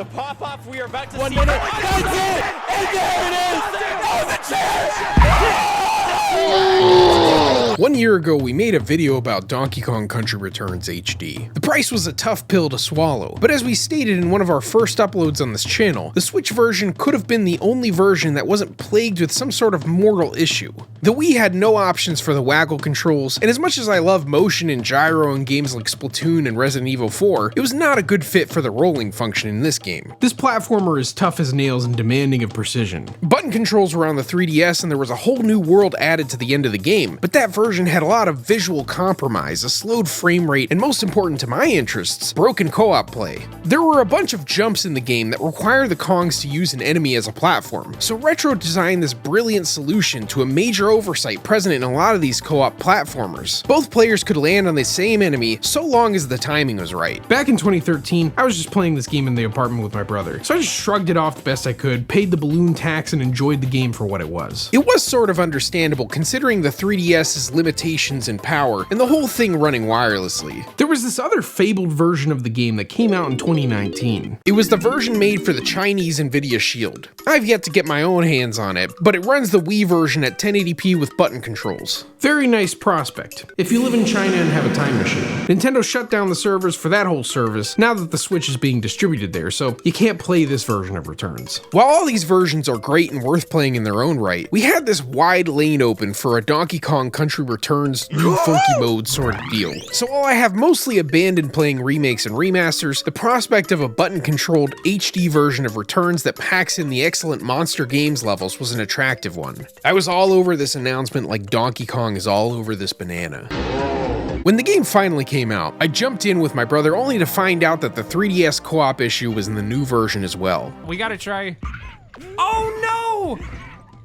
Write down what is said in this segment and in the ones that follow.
The pop-off we are about to One see. minute. That's it! And there it is! Oh, the chance! 1 year ago, we made a video about Donkey Kong Country Returns HD. The price was a tough pill to swallow, but as we stated in one of our first uploads on this channel, the Switch version could have been the only version that wasn't plagued with some sort of mortal issue. The Wii had no options for the waggle controls, and as much as I love motion and gyro in games like Splatoon and Resident Evil 4, it was not a good fit for the rolling function in this game. This platformer is tough as nails and demanding of precision. Button controls were on the 3DS and there was a whole new world added to the end of the game, but that version had a lot of visual compromise, a slowed frame rate, and most important to my interests, broken co-op play. There were a bunch of jumps in the game that require the Kongs to use an enemy as a platform, so Retro designed this brilliant solution to a major oversight present in a lot of these co-op platformers. Both players could land on the same enemy so long as the timing was right. Back in 2013, I was just playing this game in the apartment with my brother, so I just shrugged it off the best I could, paid the balloon tax, and enjoyed the game for what it was. It was sort of understandable considering the 3DS's limitations in power and the whole thing running wirelessly. There was this other fabled version of the game that came out in 2019. It was the version made for the Chinese Nvidia Shield. I've yet to get my own hands on it, but it runs the Wii version at 1080p with button controls. Very nice prospect, if you live in China and have a time machine. Nintendo shut down the servers for that whole service now that the Switch is being distributed there, so you can't play this version of Returns. While all these versions are great and worth playing in their own right, we had this wide lane open for a Donkey Kong Country Returns new funky mode sort of deal. So while I have mostly abandoned playing remakes and remasters, the prospect of a button-controlled HD version of Returns that packs in the excellent Monster Games levels was an attractive one. I was all over this announcement like Donkey Kong is all over this banana. When the game finally came out, I jumped in with my brother only to find out that the 3DS co-op issue was in the new version as well. We gotta try. Oh no!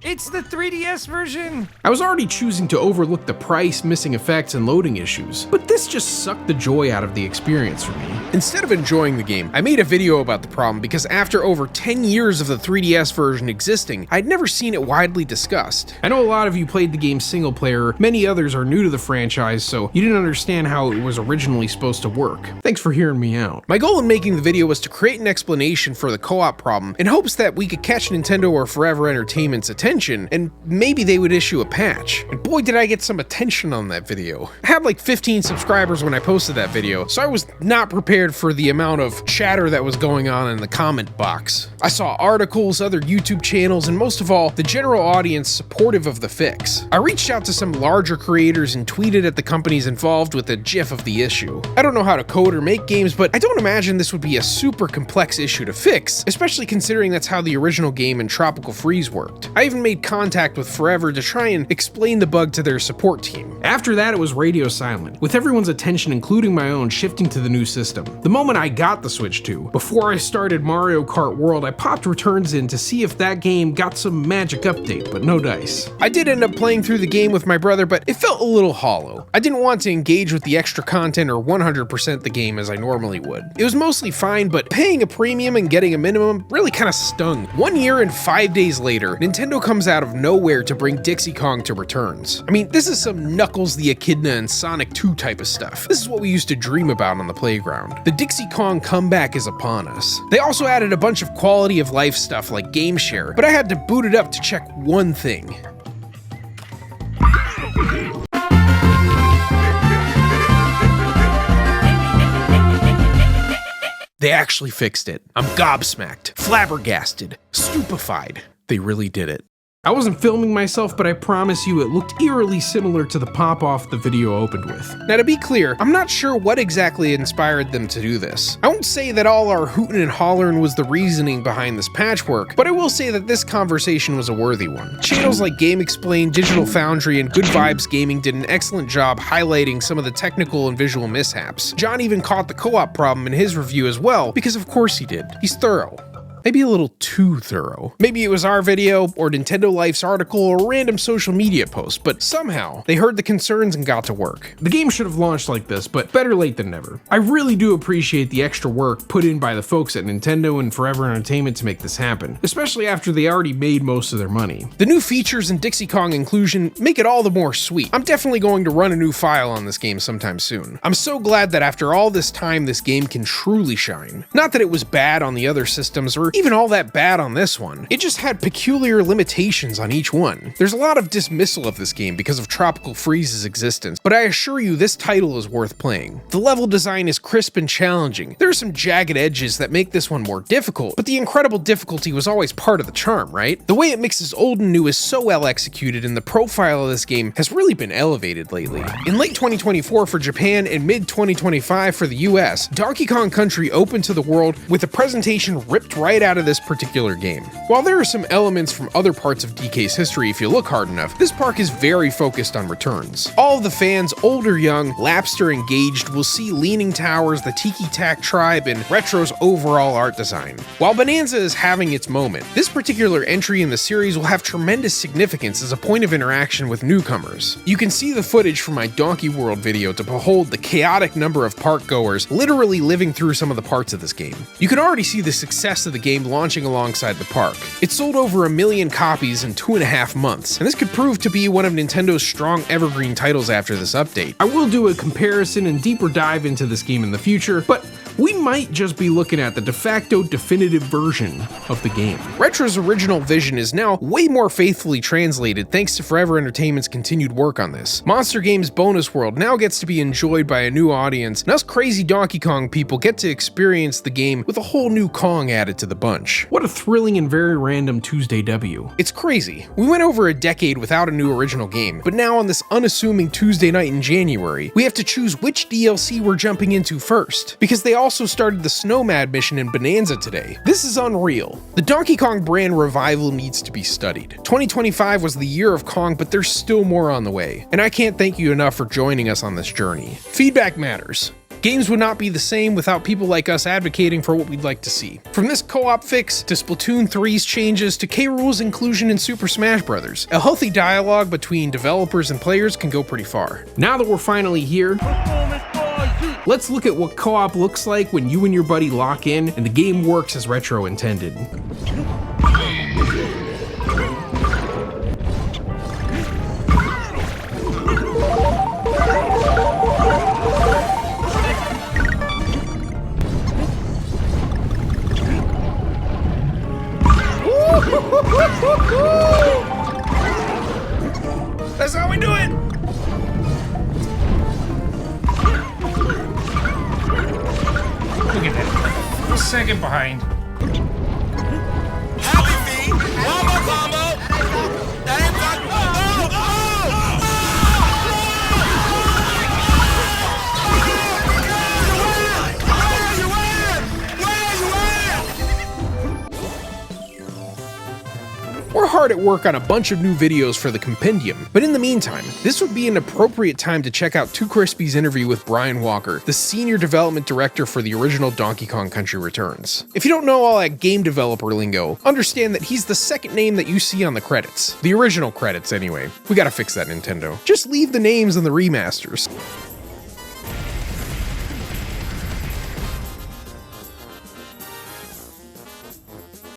It's the 3DS version! I was already choosing to overlook the price, missing effects, and loading issues, but this just sucked the joy out of the experience for me. Instead of enjoying the game, I made a video about the problem because after over 10 years of the 3DS version existing, I'd never seen it widely discussed. I know a lot of you played the game single player, many others are new to the franchise, so you didn't understand how it was originally supposed to work. Thanks for hearing me out. My goal in making the video was to create an explanation for the co-op problem in hopes that we could catch Nintendo or Forever Entertainment's attention and maybe they would issue a patch. And boy did I get some attention on that video. I had like 15 subscribers when I posted that video, so I was not prepared for the amount of chatter that was going on in the comment box. I saw articles, other YouTube channels, and most of all, the general audience supportive of the fix. I reached out to some larger creators and tweeted at the companies involved with a gif of the issue. I don't know how to code or make games, but I don't imagine this would be a super complex issue to fix, especially considering that's how the original game in Tropical Freeze worked. I even made contact with Forever to try and explain the bug to their support team. After that, it was radio silent, with everyone's attention, including my own, shifting to the new system. The moment I got the Switch 2, before I started Mario Kart World, I popped Returns in to see if that game got some magic update, but no dice. I did end up playing through the game with my brother, but it felt a little hollow. I didn't want to engage with the extra content or 100% the game as I normally would. It was mostly fine, but paying a premium and getting a minimum really kind of stung. 1 year and 5 days later, Nintendo comes out of nowhere to bring Dixie Kong to Returns. I mean, this is some Knuckles the Echidna and Sonic 2 type of stuff. This is what we used to dream about on the playground. The Dixie Kong comeback is upon us. They also added a bunch of quality of life stuff like game share, but I had to boot it up to check one thing. They actually fixed it. I'm gobsmacked, flabbergasted, stupefied. They really did it. I wasn't filming myself, but I promise you it looked eerily similar to the pop-off the video opened with. Now to be clear, I'm not sure what exactly inspired them to do this. I won't say that all our hootin' and hollerin' was the reasoning behind this patchwork, but I will say that this conversation was a worthy one. Channels like Game Explain, Digital Foundry, and Good Vibes Gaming did an excellent job highlighting some of the technical and visual mishaps. John even caught the co-op problem in his review as well, because of course he did. He's thorough. Maybe a little too thorough. Maybe it was our video, or Nintendo Life's article, or a random social media post, but somehow they heard the concerns and got to work. The game should have launched like this, but better late than never. I really do appreciate the extra work put in by the folks at Nintendo and Forever Entertainment to make this happen, especially after they already made most of their money. The new features and Dixie Kong inclusion make it all the more sweet. I'm definitely going to run a new file on this game sometime soon. I'm so glad that after all this time, this game can truly shine. Not that it was bad on the other systems or even all that bad on this one. It just had peculiar limitations on each one. There's a lot of dismissal of this game because of Tropical Freeze's existence, but I assure you this title is worth playing. The level design is crisp and challenging. There are some jagged edges that make this one more difficult, but the incredible difficulty was always part of the charm, right? The way it mixes old and new is so well executed, and the profile of this game has really been elevated lately. In late 2024 for Japan and mid 2025 for the US, Donkey Kong Country opened to the world with a presentation ripped right out of this particular game. While there are some elements from other parts of DK's history if you look hard enough, this park is very focused on returns. All of the fans, old or young, lapsed or engaged, will see Leaning Towers, the Tiki Tak tribe, and Retro's overall art design. While Bonanza is having its moment, this particular entry in the series will have tremendous significance as a point of interaction with newcomers. You can see the footage from my Donkey World video to behold the chaotic number of park goers literally living through some of the parts of this game. You can already see the success of the game launching alongside the park. It sold over 1 million copies in 2.5 months, and this could prove to be one of Nintendo's strong evergreen titles after this update. I will do a comparison and deeper dive into this game in the future, but we might just be looking at the de facto definitive version of the game. Retro's original vision is now way more faithfully translated thanks to Forever Entertainment's continued work on this. Monster Games Bonus World now gets to be enjoyed by a new audience, and us crazy Donkey Kong people get to experience the game with a whole new Kong added to the bunch. What a thrilling and very random Tuesday W. It's crazy. We went over a decade without a new original game, but now on this unassuming Tuesday night in January, we have to choose which DLC we're jumping into first, because they also started the Snowmad mission in Bonanza today. This is unreal. The Donkey Kong brand revival needs to be studied. 2025 was the year of Kong, but there's still more on the way, and I can't thank you enough for joining us on this journey. Feedback matters. Games would not be the same without people like us advocating for what we'd like to see. From this co-op fix, to Splatoon 3's changes, to K-Rool's inclusion in Super Smash Bros., a healthy dialogue between developers and players can go pretty far. Now that we're finally here, let's look at what co-op looks like when you and your buddy lock in and the game works as Retro intended. That's how we do it! Look at that. A second behind. Happy feet, combo combo, and We're hard at work on a bunch of new videos for the compendium, but in the meantime, this would be an appropriate time to check out Too Crispy's interview with Brian Walker, the senior development director for the original Donkey Kong Country Returns. If you don't know all that game developer lingo, understand that he's the second name that you see on the credits. The original credits, anyway. We gotta fix that, Nintendo. Just leave the names in the remasters.